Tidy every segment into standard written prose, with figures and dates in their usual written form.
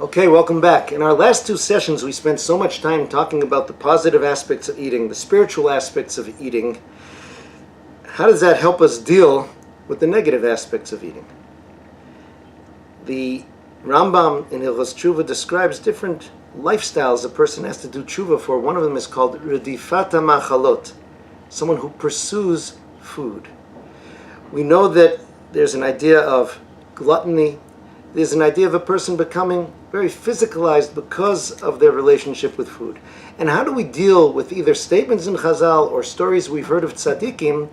Okay, welcome back. In our last two sessions, we spent so much time talking about the positive aspects of eating, the spiritual aspects of eating. How does that help us deal with the negative aspects of eating? The Rambam in Hilchos Tshuva describes different lifestyles a person has to do tshuva for. One of them is called redifat machalot, someone who pursues food. We know that there's an idea of gluttony. There's an idea of a person becoming very physicalized because of their relationship with food. And how do we deal with either statements in Chazal or stories we've heard of tzaddikim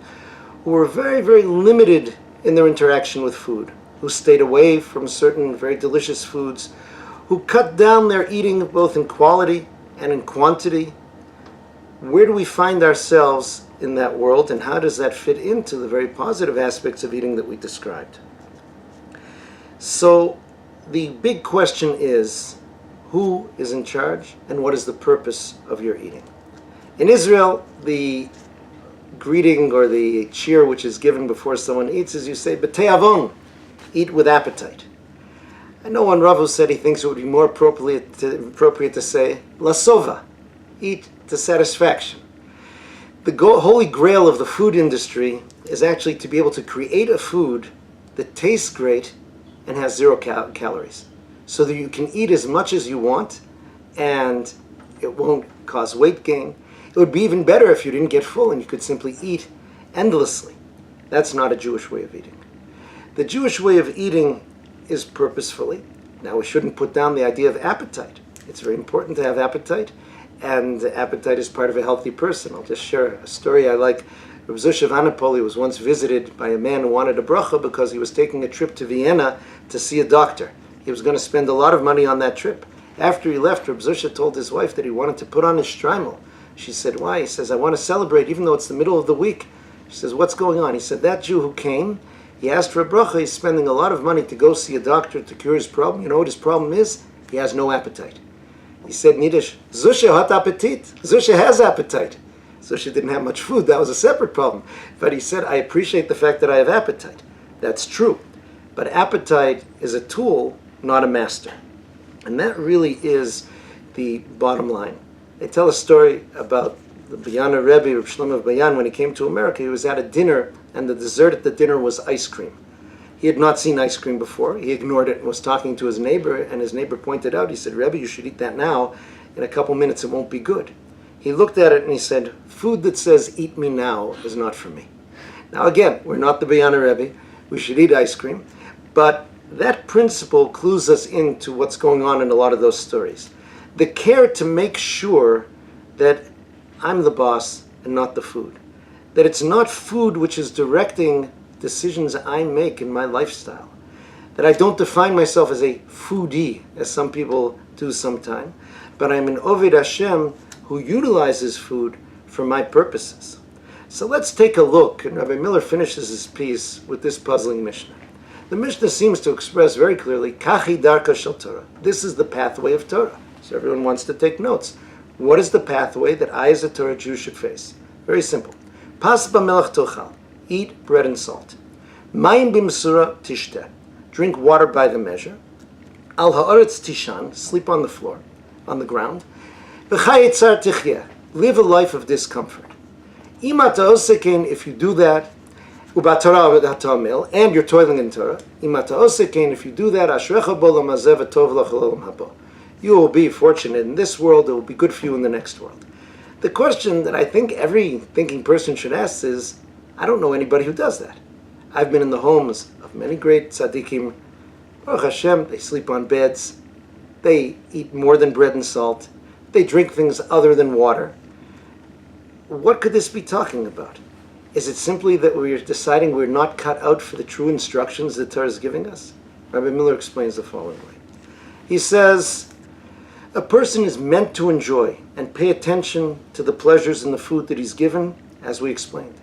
who were very, very limited in their interaction with food, who stayed away from certain very delicious foods, who cut down their eating both in quality and in quantity? Where do we find ourselves in that world, and how does that fit into the very positive aspects of eating that we described? So the big question is, who is in charge and what is the purpose of your eating? In Israel, the greeting or the cheer which is given before someone eats is you say, b'te'avon, eat with appetite. I know one Rav who said he thinks it would be more appropriate to say, lasova, eat to satisfaction. The holy grail of the food industry is actually to be able to create a food that tastes great and has zero calories, so that you can eat as much as you want and it won't cause weight gain. It would be even better if you didn't get full and you could simply eat endlessly. That's not a Jewish way of eating. The Jewish way of eating is purposefully. Now, we shouldn't put down the idea of appetite. It's very important to have appetite, and appetite is part of a healthy person. I'll just share a story I like. Rabbi of Anapoli was once visited by a man who wanted a bracha because he was taking a trip to Vienna to see a doctor. He was going to spend a lot of money on that trip. After he left, Rabbi Zusha told his wife that he wanted to put on his shtreimel. She said, why? He says, I want to celebrate even though it's the middle of the week. She says, what's going on? He said, that Jew who came, he asked for a bracha, he's spending a lot of money to go see a doctor to cure his problem. You know what his problem is? He has no appetite. He said in Yiddish, Zusha hat Appetit. Zusha has appetite. So she didn't have much food. That was a separate problem. But he said, I appreciate the fact that I have appetite. That's true. But appetite is a tool, not a master. And that really is the bottom line. They tell a story about the Bayana Rebbe, Reb Shlomo of Bayan, when he came to America. He was at a dinner, and the dessert at the dinner was ice cream. He had not seen ice cream before. He ignored it and was talking to his neighbor, and his neighbor pointed out, he said, Rebbe, you should eat that now. In a couple minutes, it won't be good. He looked at it and he said, food that says, eat me now, is not for me. Now again, we're not the Bayana Rebbe. We should eat ice cream. But that principle clues us into what's going on in a lot of those stories. The care to make sure that I'm the boss and not the food. That it's not food which is directing decisions I make in my lifestyle. That I don't define myself as a foodie, as some people do sometimes, but I'm an Oved Hashem who utilizes food for my purposes. So let's take a look, and Rabbi Miller finishes his piece with this puzzling Mishnah. The Mishnah seems to express very clearly, Kachi Darka Shel Torah. This is the pathway of Torah. So everyone wants to take notes. What is the pathway that I as a Torah Jew should face? Very simple. Pas b'melech tochal. Eat bread and salt. Mayim b'mesura tishteh. Drink water by the measure. Al ha'aretz tishan. Sleep on the floor, on the ground. V'chayetzar tichyeh. Live a life of discomfort. Ima ta'osekein, if you do that, u'batorah v'hatamil, and you're toiling in Torah. Ima ta'osekein, if you do that, ashrecha bo l'mazeh v'tov lach l'olam habo. You will be fortunate in this world, it will be good for you in the next world. The question that I think every thinking person should ask is, I don't know anybody who does that. I've been in the homes of many great tzaddikim. Baruch Hashem, they sleep on beds. They eat more than bread and salt. They drink things other than water. What could this be talking about? Is it simply that we're deciding we're not cut out for the true instructions that Torah is giving us? Rabbi Miller explains the following way. He says, a person is meant to enjoy and pay attention to the pleasures in the food that he's given, as we explained.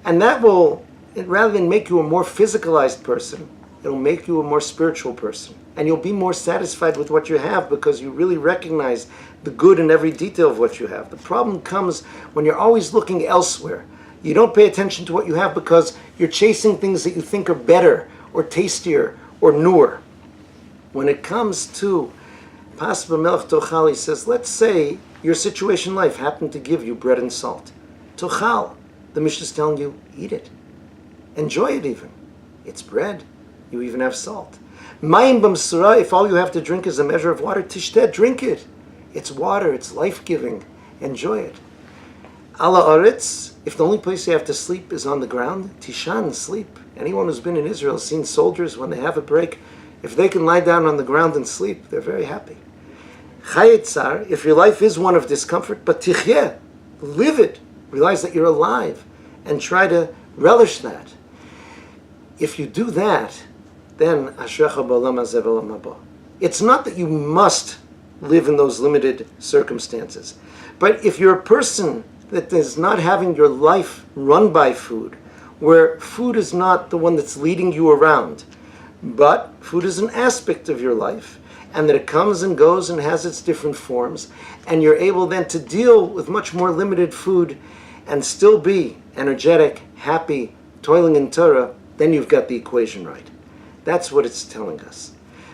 And that will, rather than make you a more physicalized person, it'll make you a more spiritual person. And you'll be more satisfied with what you have because you really recognize the good in every detail of what you have. The problem comes when you're always looking elsewhere. You don't pay attention to what you have because you're chasing things that you think are better or tastier or newer. When it comes to Pas b'melech tochal, he says, let's say your situation in life happened to give you bread and salt. Tochal, the Mishnah is telling you, eat it. Enjoy it even. It's bread. You even have salt. Mayim b'msura, if all you have to drink is a measure of water, tishteh, drink it. It's water, it's life-giving. Enjoy it. Ala aretz, if the only place you have to sleep is on the ground, tishan, sleep. Anyone who's been in Israel has seen soldiers when they have a break. If they can lie down on the ground and sleep, they're very happy. Chayetzar, if your life is one of discomfort, but tichyeh, live it. Realize that you're alive and try to relish that. If you do that, then ashrecha b'olam hazeh v'olam haba. It's not that you must live in those limited circumstances, but if you're a person that is not having your life run by food, where food is not the one that's leading you around, but food is an aspect of your life, and that it comes and goes and has its different forms, and you're able then to deal with much more limited food and still be energetic, happy, toiling in Torah, then you've got the equation right. That's what it's telling us.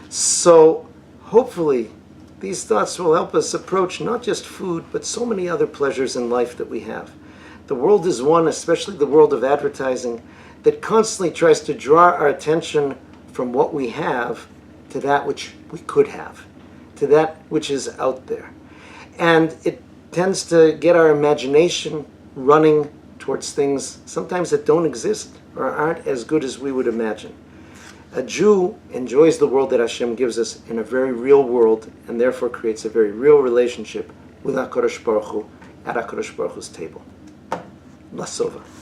So hopefully these thoughts will help us approach not just food, but so many other pleasures in life that we have. The world is one, especially the world of advertising, that constantly tries to draw our attention from what we have to that which we could have, to that which is out there. And it tends to get our imagination running towards things sometimes that don't exist or aren't as good as we would imagine. A Jew enjoys the world that Hashem gives us in a very real world, and therefore creates a very real relationship with HaKadosh Baruch Hu at HaKadosh Baruch Hu's table. Lasova.